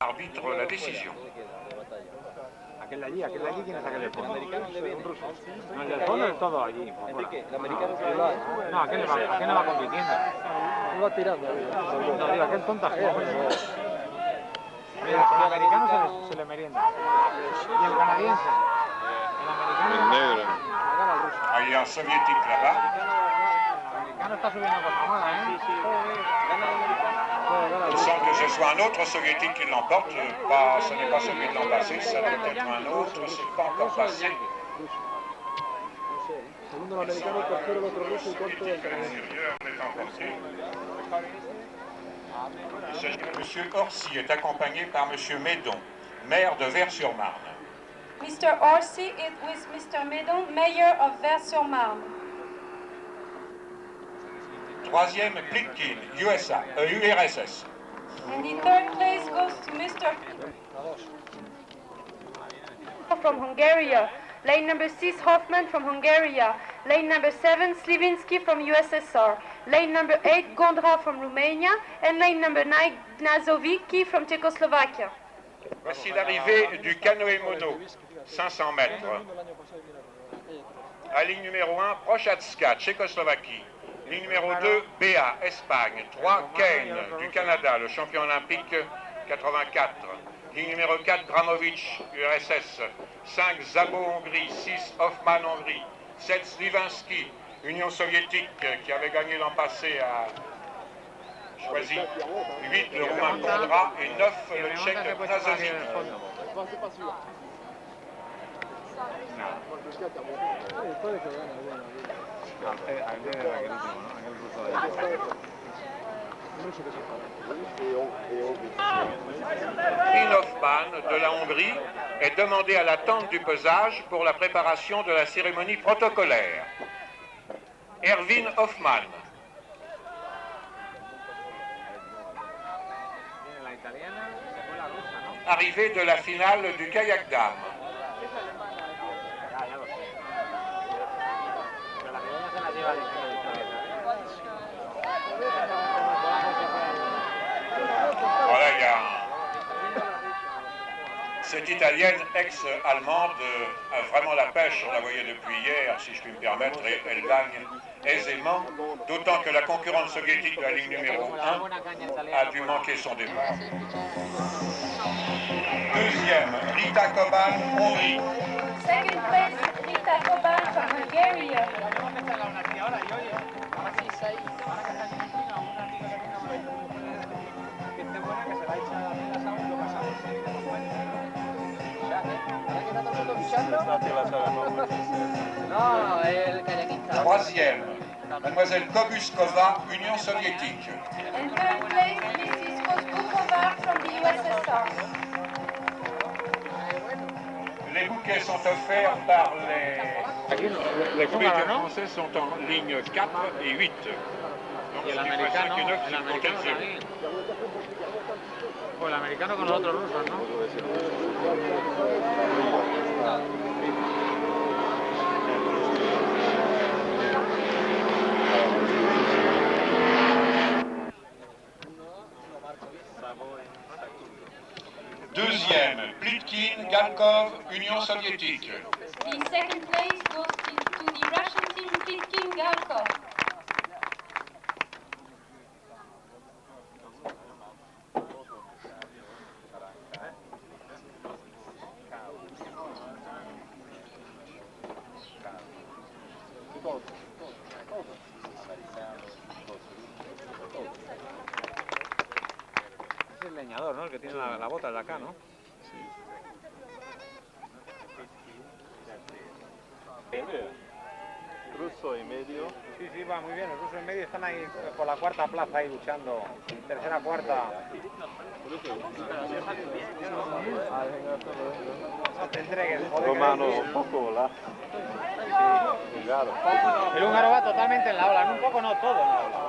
Arbitre la décision. Aquel de allí, ¿quién es aquel del fondo? Un ruso. No, el del fondo del todo allí. Enrique, el americano celular. No, aquel no va compitiendo. Va tirando. No, digo, aquel tonto así. El americano se le merienda. Y el canadiense. El americano. El negro. Alliance soviétique là-bas. El americano está subiendo cosa mala, ¿eh? Sí, sí. Gana el americano. Il semble que ce soit un autre soviétique qui l'emporte. Ce n'est pas celui de l'an passé, ça doit être un autre, c'est pas encore passé. Segundo el americano, tercero el otro ruso y cuarto el canadiense. Monsieur Orsi est accompagné par Monsieur Médon, maire de Vers-sur-Marne. Mr. Orsi is with Mr. Médon, mayor of Vers-sur-Marne. Troisième, Plitkin, URSS. And the third place goes to Mr. from Hungary. Lane number 6, Hoffman from Hungary. Lane number 7, Slivinsky from USSR. Lane number 8, Gondra from Romania. And lane number 9, Nazovicki from Czechoslovakia. Voici l'arrivée du canoë mono, 500 mètres. À ligne numéro 1, Prochatska, Tchécoslovaquie. Ligne numéro 2, BA, Espagne. 3, Kane, du Canada, le champion olympique 84. Ligne numéro 4, Dramovic, URSS. 5, Zabo, Hongrie. 6, Hoffman, Hongrie. 7, Slivinsky, Union soviétique, qui avait gagné l'an passé à choisi. 8, le Roumain Gondra. Et 9, le Tchèque Nazovicki. Hoffman de la Hongrie est demandé à la tente du pesage pour la préparation de la cérémonie protocolaire. Erwin Hoffman. Arrivée de la finale du kayak dame. Voilà, il y a cette Italienne ex-allemande a vraiment la pêche, on la voyait depuis hier, si je puis me permettre, et elle gagne aisément, d'autant que la concurrente soviétique de la ligne numéro 1 a dû manquer son départ. Deuxième, Rita Koban, Hongrie. Second place, Rita Koban from Hungary. No, el kayakista. Troisième, Mademoiselle Kobuskova, Union soviétique. And third place, Mrs. Koskukova from the USSR. Les bouquets sont offerts par les comédiens français sont en ligne 4 et 8. Y el americano, ahí. O el americano con los otros rusos, ¿no? Deuxième, Plitkin, Galkov, Union soviétique. The second place goes to the Russian team, Plitkin Galkov. Es el leñador, ¿no? El que tiene la bota de acá, ¿no? Ruso y medio. Sí, sí, va muy bien. Los rusos en medio están ahí por la cuarta plaza, ahí luchando. Tercera, cuarta. No te entregues, joder. Romano, un poco la. El húngaro va totalmente en la ola, un poco no todo en la ola.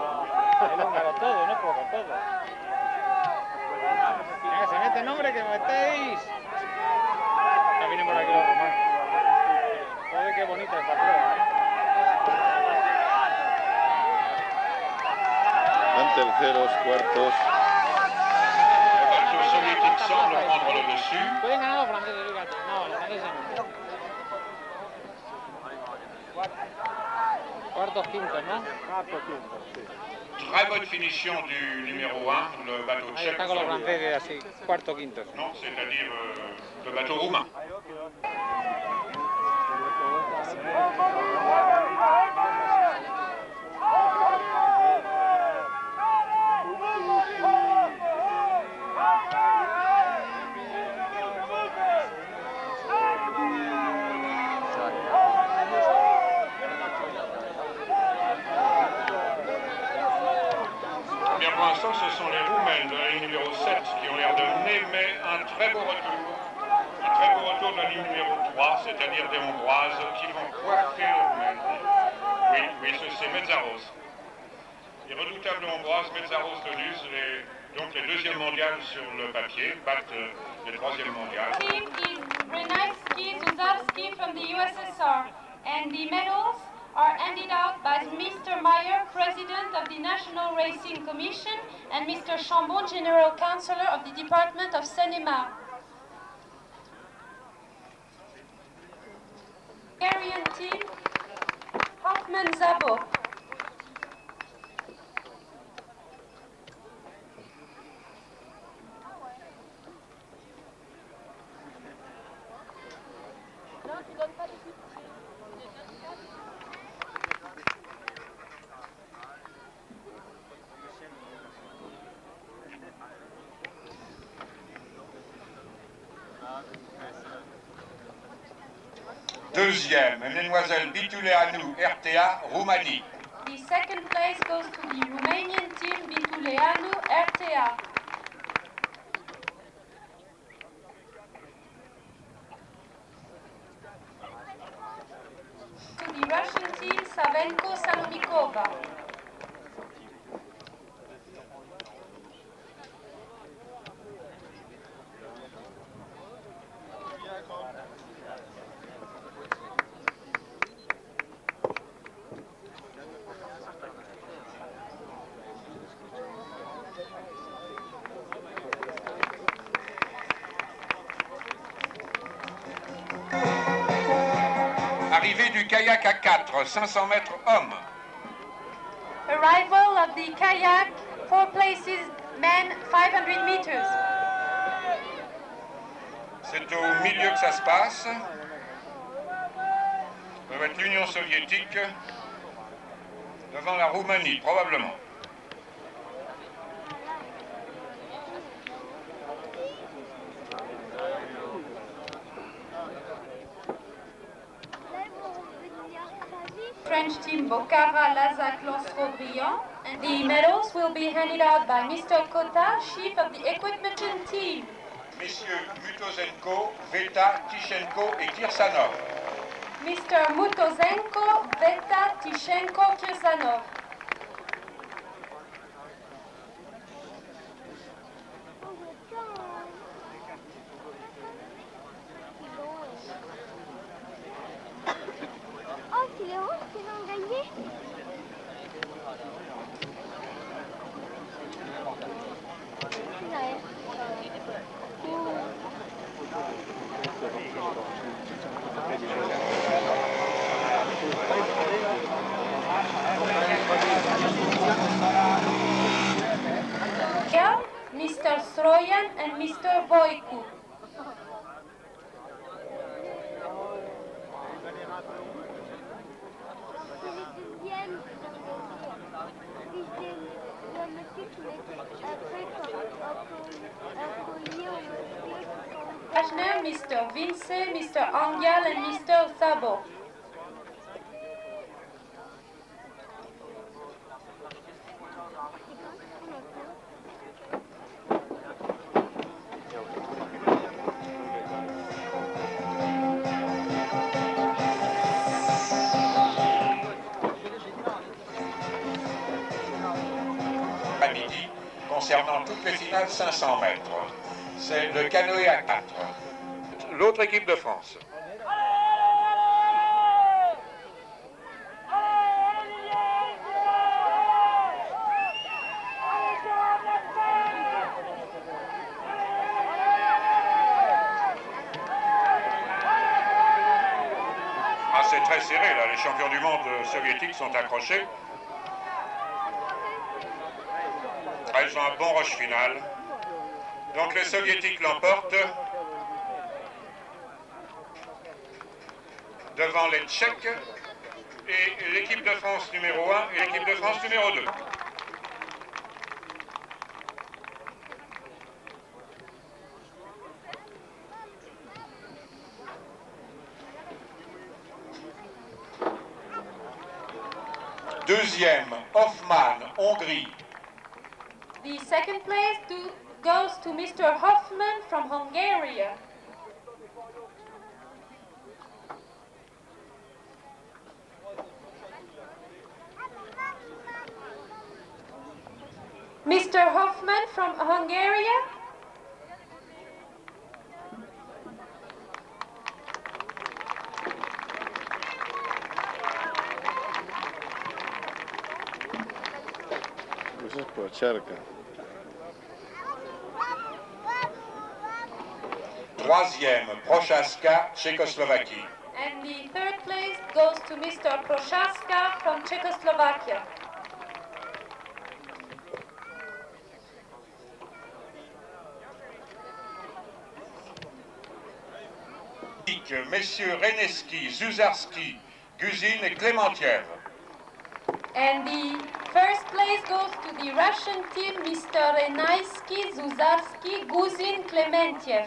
El húngaro todo, no poco, todo. Venga, se mete el nombre que metéis. Ya vienen por aquí los romanos. Joder, qué bonita esta prueba, ¿eh? Van terceros, cuartos. Soviétique semble prendre le dessus. Pueden ganar los franceses, fíjate. No, los franceses no. Cuartos, quintos, ¿no? Cuarto, quinto, sì. Très bonne finition du numéro 1, le bateau Ahí tchèque. está con los franceses así, cuarto, quintos. Non, c'est-à-dire le bateau roumain. Pour l'instant, ce sont les Roumaines de la ligne numéro 7 qui ont l'air de mener, mais un très beau retour. Un très beau retour de la ligne numéro 3, c'est-à-dire des Hongroises qui vont coiffer les Roumaines. Oui, c'est Metzaros. Les redoutables Hongroises, Metzaros de Luz, donc les deuxièmes mondiales sur le papier, battent les troisièmes mondiales. Team is Renaitsky Zuzarski from the USSR, and the medals are handed out by Mr. Meyer, President of the National Racing Commission, and Mr. Chambon, General Counsellor of the Department of Seine-et-Marne. Hungarian team, Hoffman Zabo. Deuxième, Mesdemoiselles Bituleanu, RTA, Roumanie. The second place goes to the Romanian team Bituleanu RTA. To the Russian team Savenko Salomikova. Arrivée du kayak à 4, 500 mètres hommes. Arrival of the kayak, 4 places men, 500 meters. C'est au milieu que ça se passe. Ça va être l'Union soviétique devant la Roumanie, probablement. French team Bocara Lazak Losro-Briand, and the medals will be handed out by Mr. Kota, chief of the equipment team. Messieurs Mutozenko, Veta, Tishenko et Kirsanov. Mr. Mutozenko, Veta, Tishenko, Kirsanov. Oh, c'est les Russes qui l'ont gagné. Here, Mr. Stroyan and Mr. Boyku. C'est les deuxièmes. Le monsieur qui mettait après un collier au monsieur. Ashner, Mr. Vince, Mr. Angyal and Mr. Sabo. À midi, concernant toutes les finales 500 mètres. C'est le canoë à 4. L'autre équipe de France. très serré, là. Les champions du monde soviétiques sont accrochés. Ah, ils ont un bon rush final. Donc les soviétiques l'emportent devant les Tchèques et l'équipe de France numéro 1 et l'équipe de France numéro 2. Deuxième, Hoffmann, Hongrie. The second place goes to Mr. Hoffman from Hungary. Mr. Hoffman from Hungary. Giuseppe cerca. Troisième, Prochaska, Tchécoslovaquie. And the third place goes to Mr. Prochaska from Czechoslovakia. Messieurs Reneski, Zuzarski, Guzin et Clémentiev. And the first place goes to the Russian team, Mr. Renaisky, Zuzarski, Guzin, Klementiev.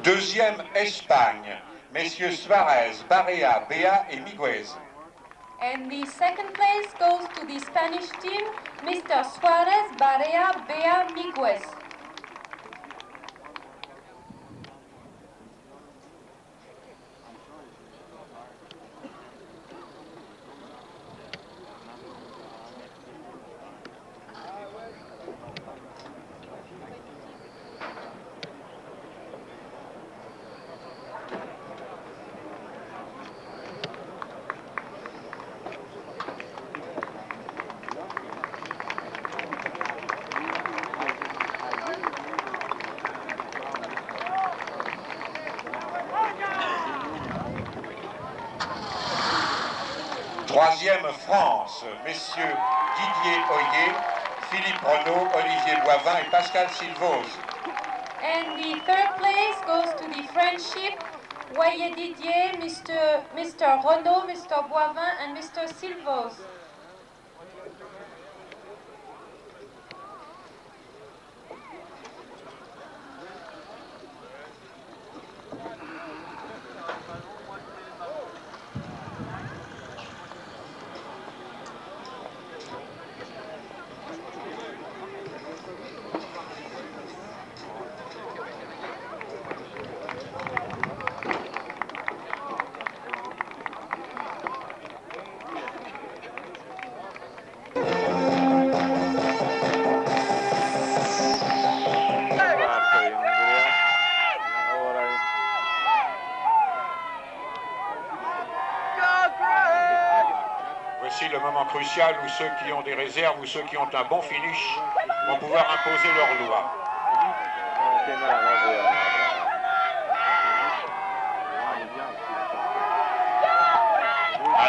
Deuxième, Espagne, messieurs Suarez, Barea, Bea et Miguez. And the second place goes to the Spanish team, Mr. Suarez, Barea, Bea, Miguez. Troisième, France, messieurs Didier Hoyer, Philippe Renaud, Olivier Boivin et Pascal Silvose. And the third place goes to the friendship, Hoyer Didier, Mr. Renaud, Mr. Boivin, and Mr. Silvose. Voici le moment crucial où ceux qui ont des réserves ou ceux qui ont un bon finish vont pouvoir imposer leur loi.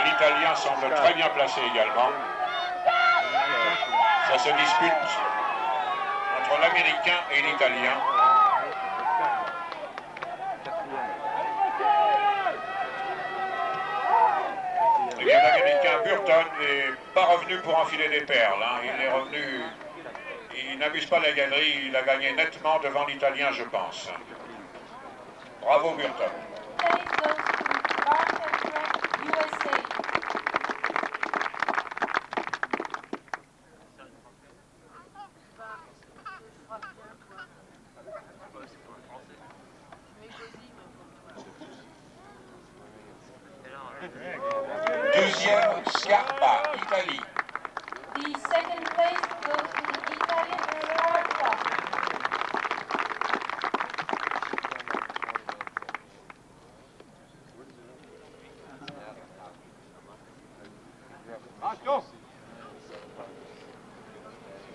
L'Italien semble très bien placé également. Ça se dispute entre l'Américain et l'Italien. Et bien l'Américain Burton n'est pas revenu pour enfiler des perles. Il est revenu, il n'abuse pas la galerie, il a gagné nettement devant l'Italien, je pense. Bravo Burton. Place goes to Barton, USA. Troisième, Scarpa, Italie. The second place goes to the Italian Scarpa.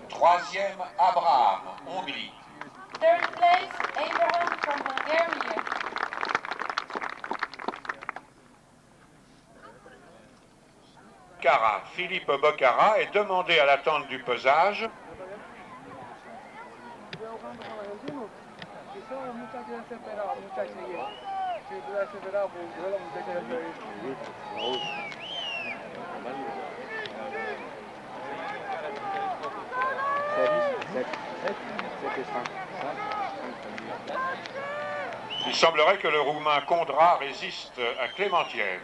Troisième, Abraham, Hongrie. Third place, Abraham from Bulgaria. Cara, Philippe Bocara est demandé à l'attente du pesage. Il semblerait que le Roumain Condra résiste à Clémentiev.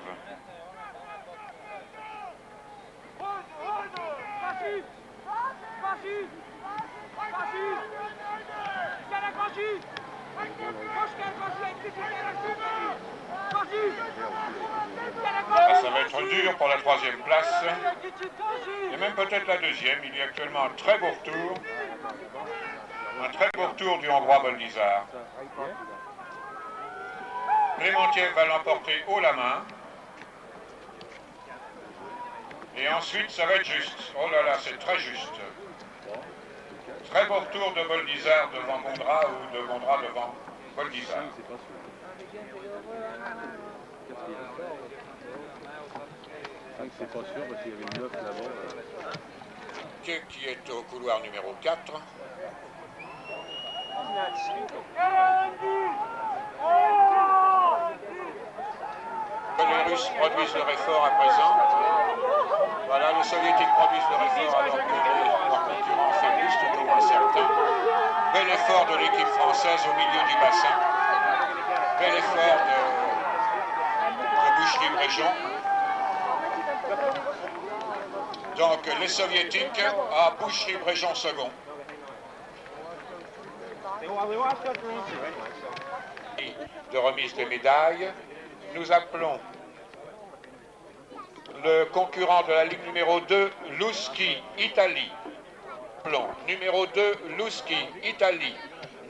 Ça va être dur pour la troisième place, et même peut-être la deuxième. Il y a actuellement un très beau retour du Hongrois Boldizar. Clémentiev va l'emporter haut la main. Et ensuite, ça va être juste. Oh là là, c'est très juste. Très beau retour de Boldizar devant Gondra ou de Gondra devant Boldizar. C'est pas sûr parce qu'il y avait une 9 là-bas. Qui est au couloir numéro 4. Les Russes produisent leur effort à présent. Voilà, les Soviétiques produisent leur effort alors que leurs concurrents faiblissent, tout au moins certains. Bel effort de l'équipe française au milieu du bassin. Bel effort de Boucherie-Bréjon. Donc les Soviétiques à Boucherie-Bréjon second. De remise des médailles, nous appelons le concurrent de la ligne numéro 2, Lusky, Italie. Numéro 2, Lusky, Italie.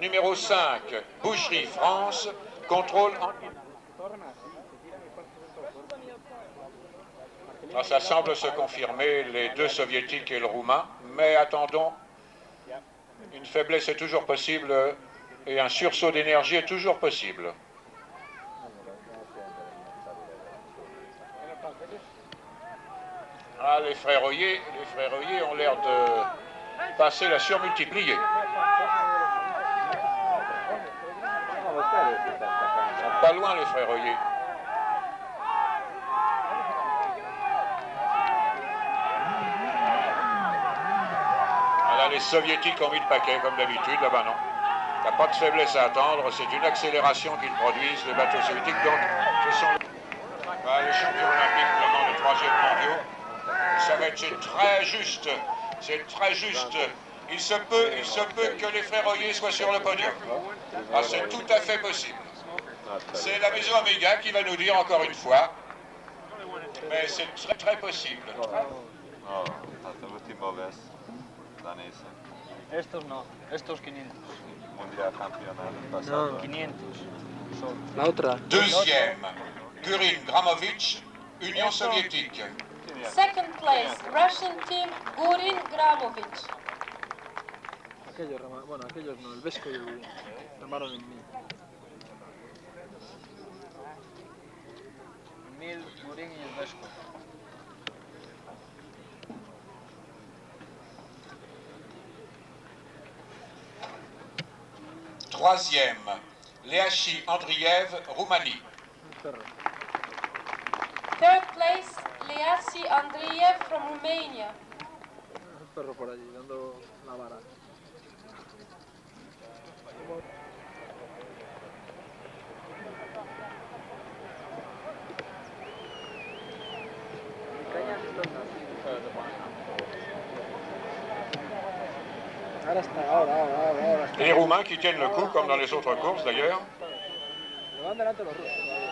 Numéro 5, Boucherie, France. Contrôle en... Ah, ça semble se confirmer, les deux soviétiques et le roumain, mais attendons, une faiblesse est toujours possible et un sursaut d'énergie est toujours possible. Ah, les frères Oyer ont l'air de passer la surmultipliée. Ils sont pas loin, les frères Oyer. Voilà, les Soviétiques ont mis le paquet, comme d'habitude. Là-bas, non. Il n'y a pas de faiblesse à attendre. C'est une accélération qu'ils produisent, les bateaux soviétiques. Donc, ce sont les champions olympiques venant de 3e mondiaux. Ça va être très juste. C'est très juste. Il se peut que les frères Oyer soient sur le podium. Ah, c'est tout à fait possible. C'est la maison Amiga qui va nous dire encore une fois. Mais c'est très très possible. No, asta ultima vez danesa. Estos no, estos 500. Mundial campeonato passato. 500. Solo. La otra. Deuxième, Gurin Gramovic, Union soviétique. Second place, Russian team, Gurin Gramovic. Aquellos, bueno, aquellos no, el Vesco y el remaron en 1000. 1000, Gurin y el Vesco. Troisième, Leachi Andriev, Roumanie. Perro. Third place, Leachi Andriev from Romania. Un perro por allí, dando la vara. Ahora está, ahora está. Les Roumains qui tiennent le coup, comme dans les autres courses d'ailleurs. Le van delante los rusos todavía.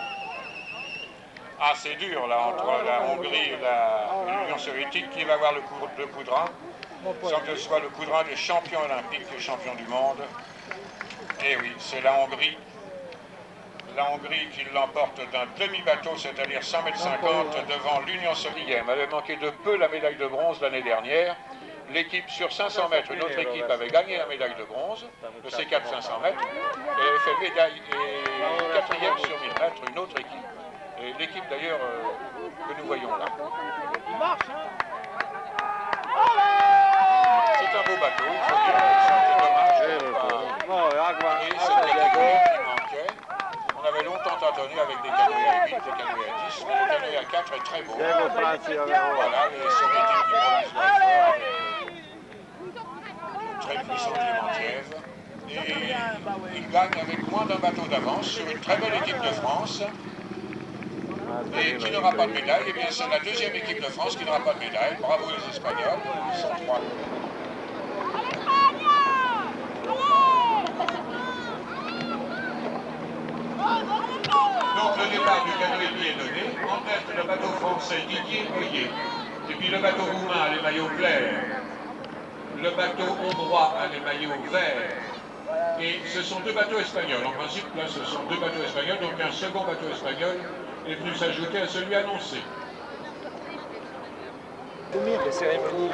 Ah, c'est dur là, entre la Hongrie et l'Union soviétique. Qui va avoir le coup de rang, sans que ce soit le coup de rang des champions olympiques, des champions du monde. Et oui, c'est la Hongrie. La Hongrie qui l'emporte d'un demi-bateau, c'est-à-dire 100 mètres 50 devant l'Union soviétique. Elle avait manqué de peu la médaille de bronze l'année dernière. L'équipe sur 500 mètres, une autre équipe avait gagné la médaille de bronze, le C4 500 mètres, et elle avait fait médaille et quatrième sur 1000 mètres, une autre équipe. Et l'équipe d'ailleurs que nous voyons là. C'est un beau bateau, il faut dire, c'est dommage. Et c'est la catégorie qui manquait. On avait longtemps tâtonné avec des canoës à 8, des canoës à 10, mais le canoë à 4 est très beau. Voilà, les soviétiques qui produisent l'effort avec une très puissante Clémentiev. Et ils gagnent avec moins d'un bateau d'avance sur une très belle équipe de France. Et qui n'aura pas de médaille, eh bien c'est la deuxième équipe de France qui n'aura pas de médaille. Bravo les Espagnols, ils sont 3. Donc le départ du canoë est donné. En tête le bateau français Didier Oyer. Et puis le bateau roumain a les maillots clairs. Le bateau hongrois a les maillots verts. Et ce sont deux bateaux espagnols. En principe, là, ce sont deux bateaux espagnols. Donc un second bateau espagnol est venu s'ajouter à celui annoncé. Les cérémonies.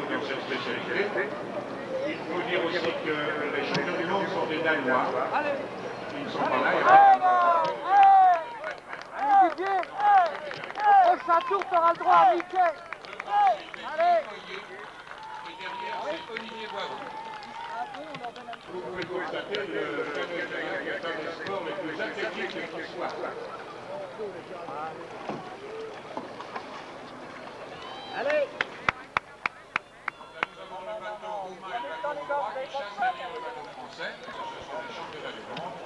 Dans cette spécialité, il faut dire aussi que les champions du monde sont des Danois. Ils ne sont pas là. Au prochain tour, tu auras le droit à Mickey. Allez. Et derrière, c'est Olivier Boivron. Vous pouvez constater le canoë-kayak est un des sports les plus athlétiques qui soit. Allez. Nous avons le bateau roumain et le bateau hongrois qui chassent derrière le bateau français. Ce sont les championnats du monde.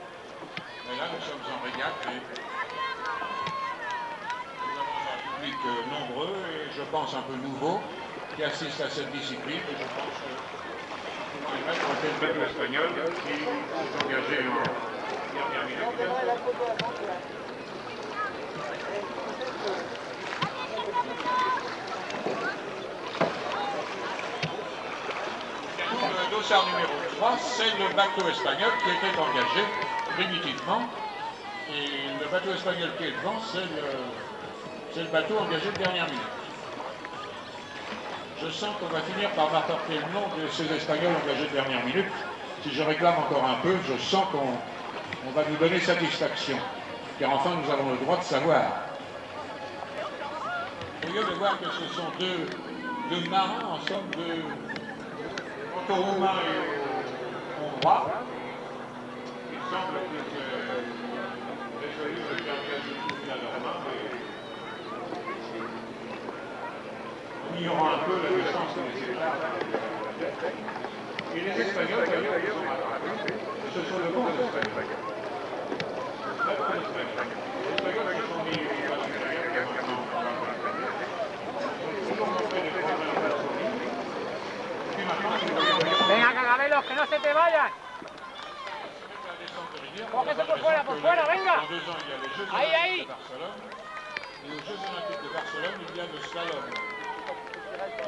Mais là, nous sommes en régate et nous avons un public nombreux et je pense un peu nouveau qui assiste à cette discipline. Et je pense que c'est le bateau espagnol qui s'est engagé en dernière minute. Le dossard numéro 3, c'est le bateau espagnol qui était engagé primitivement. Et le bateau espagnol qui est devant, c'est le bateau engagé de dernière minute. Je sens qu'on va finir par m'apporter le nom de ces Espagnols engagés de dernière minute. Si je réclame encore un peu, je sens qu'on va nous donner satisfaction. Car enfin, nous avons le droit de savoir. Au lieu de voir que ce sont deux marins, en somme, deux bateaux roumains et hongrois, il semble que les jolis de Pierre tout à leurs mains, en ignorant un peu la distance que les sépare. Et les Espagnols, d'ailleurs, ils sont rattrapés. Ce sont de bons Espagnols. Très bons Espagnols. Les Espagnols qui sont mis Venga, cagabelos, que no se te vayan. Cógese por fuera, venga. Dans 2 ans, il y a les Jeux Ahí, ahí. Olympiques de Barcelone. Et aux Jeux Olympiques de Barcelone, il y a le slalom,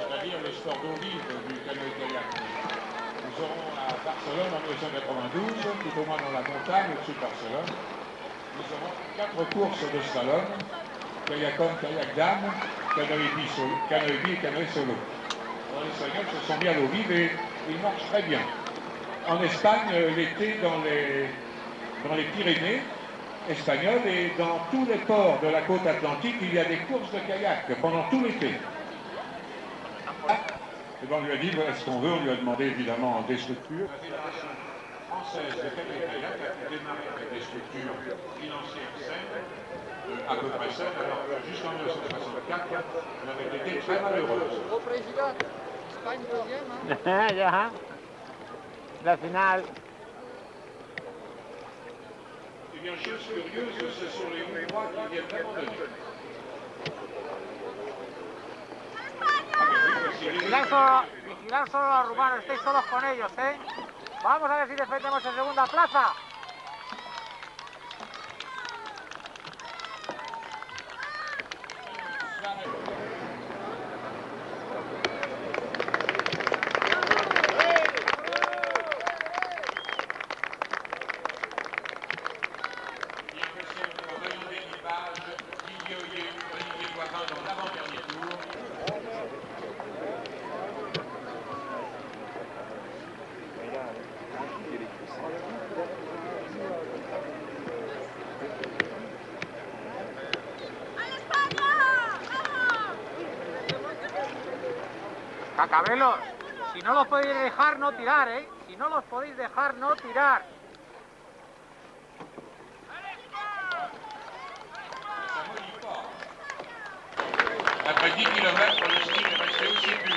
c'est-à-dire le sport d'eau vive du canoë-kayak. Nous aurons à Barcelone en 1992, tout au moins dans la montagne au-dessus de Barcelone, nous aurons 4 courses de slalom, kayak-homme, kayak-dame, canoë-bi et canoë solo. Alors, les Espagnols se sont mis à l'eau vive et ils marchent très bien. En Espagne, l'été, dans les Pyrénées espagnoles et dans tous les ports de la côte atlantique, il y a des courses de kayak pendant tout l'été. Et ben on lui a dit, voilà ce qu'on veut, on lui a demandé évidemment des structures. La Fédération française de canoë-kayak a pu démarrer avec des structures financières saines, à peu près saines, alors que jusqu'en 1964, on avait été très malheureuse. Au président, Espagne deuxième. Hein. La finale. Eh bien, chose curieuse, ce sont les Hongrois qui viennent d'abandonner. Vigilar solo a los rumanos, estáis solos con ellos, ¿eh? Vamos a ver si defendemos en segunda plaza. Cacabelos, si no los podéis dejar, no tirar, ¿eh? Si no los podéis dejar, no tirar. Après 10 km, le ski est resté aussi pur.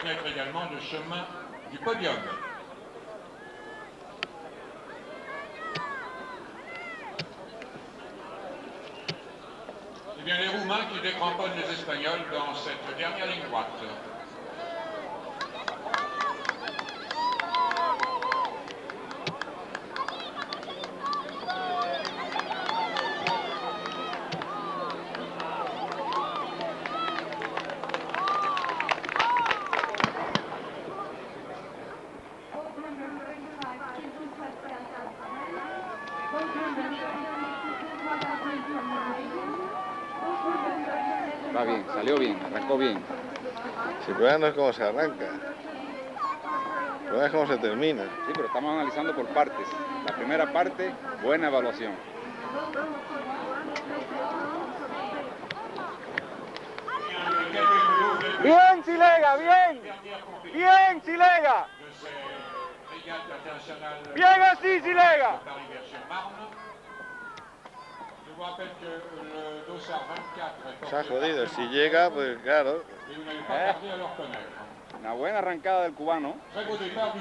Être également le chemin du podium. Eh bien, les Roumains qui décramponnent les Espagnols dans cette dernière ligne droite. Va bien, salió bien, arrancó bien. Si el problema no es cómo se arranca, el problema es cómo se termina. Sí, pero estamos analizando por partes. La primera parte, buena evaluación. Bien, Silega, bien. Bien, Silega. Bien así, Silega. Se ha jodido, si llega, pues claro. Una buena arrancada del cubano.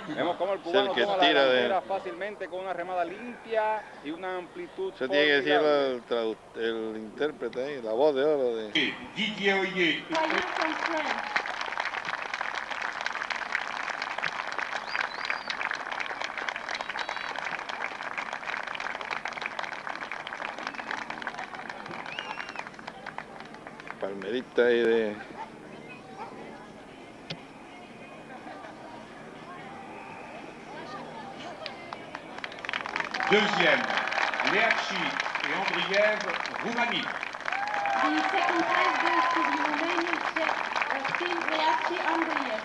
Vemos cómo el cubano el que toma tira la de- delantera fácilmente con una remada limpia y una amplitud. Eso tiene que decir formidable. el intérprete ahí, la voz de oro de... Didier Oyer. Palmerita ahí de... Deuxième, Leachi et Andriev, Roumanie. The second prize goes to the Romanian team Reaci Andriev.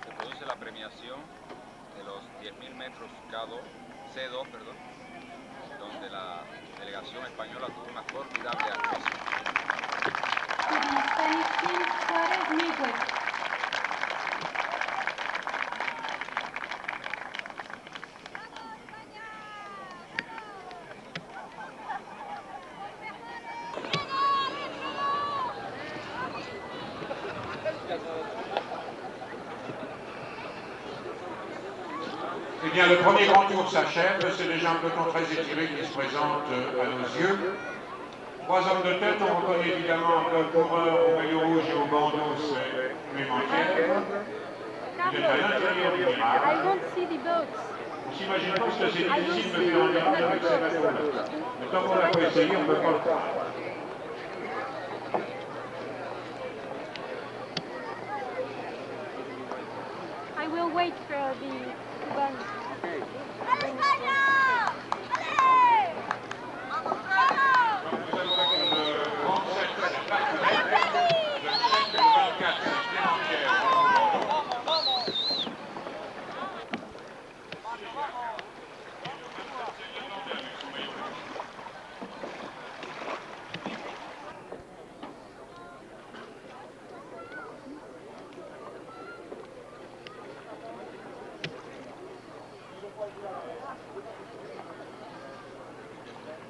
Se produce la premiación de los 10.000 metros C2, donde la delegación española tuvo una formidable actuación. To the Spanish team Suarez Miguel. Eh bien, le premier grand tour s'achève, c'est déjà un peloton très étiré qui se présente à nos yeux. Trois hommes de tête, on reconnaît évidemment le coureur au maillot rouge et au bandeau, c'est Clément Thiers. Il est à l'intérieur du I virage. don't see the boats. On s'imagine tous que c'est difficile de faire un virage avec ces bateaux-là. Mais tant qu'on l'a pas essayé, on ne peut pas le faire. I will wait for the Cubans. Nous allons avec le 37, c'est Barthelemy. Le 7 et le 24, c'est Clément Thiers.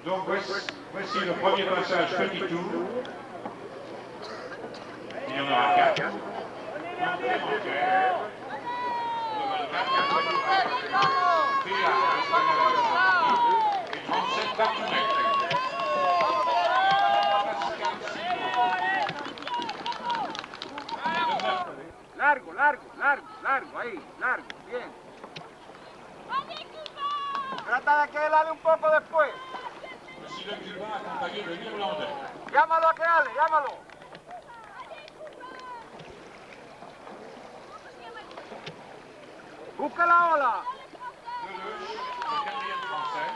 Donc voici le premier passage petit tour. Il y en aura 4. Donc Clément Thiers, le 24, Péa, et 37 Barthelemy. largo, largo, largo, largo, ahí, largo, bien. Trata de que él ale un poco después. Monsieur le Cubain accompagné de l'Irlandais. Llámalo a que ale, llámalo. Busca la ola. Lelouch, le quatrième français.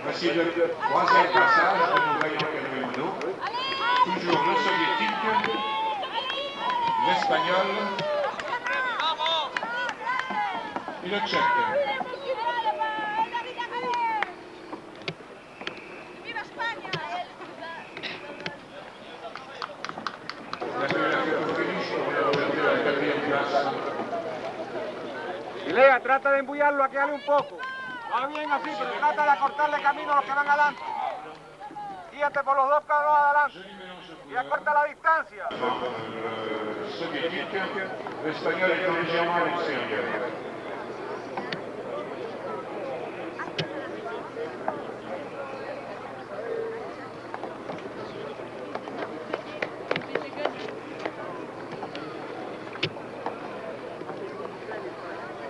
Voici le troisième passage que nous voyons canoë mono. Toujours le soviétique, l'espagnol et le tchèque. La fédération finish pour la quatrième place. Lea, trata de embullarlo a que ale un poco. Va bien así, pero trata de acortarle camino a los que van adelante. Guíate por los dos carros adelante. Y acorta la distancia. Soviétique, l'espagnol est légèrement à l'extérieur.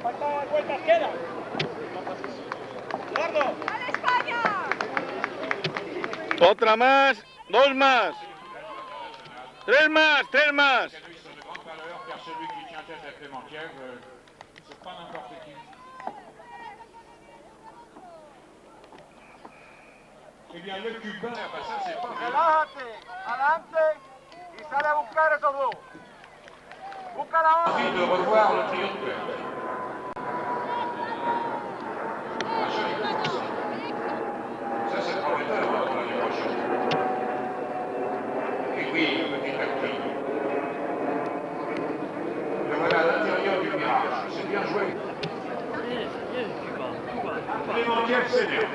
¿Cuántas vueltas quedan? ¡Eduardo! Otra más, dos más. Tres más, tres más. Les canoïs sont de grande valeur car celui qui tient tête à Clémentière, c'est pas n'importe qui. Eh bien, le Cubain, ça c'est pas Relájate, adelante y sale a buscar esos dos. Busca la ola. envie de revoir le triotteur. Un joli course. Ça c'est prometteur pour l'année prochaine. Et oui, petit à petit. Le voilà à l'intérieur du virage. C'est bien joué. Clémentière, c'est bien.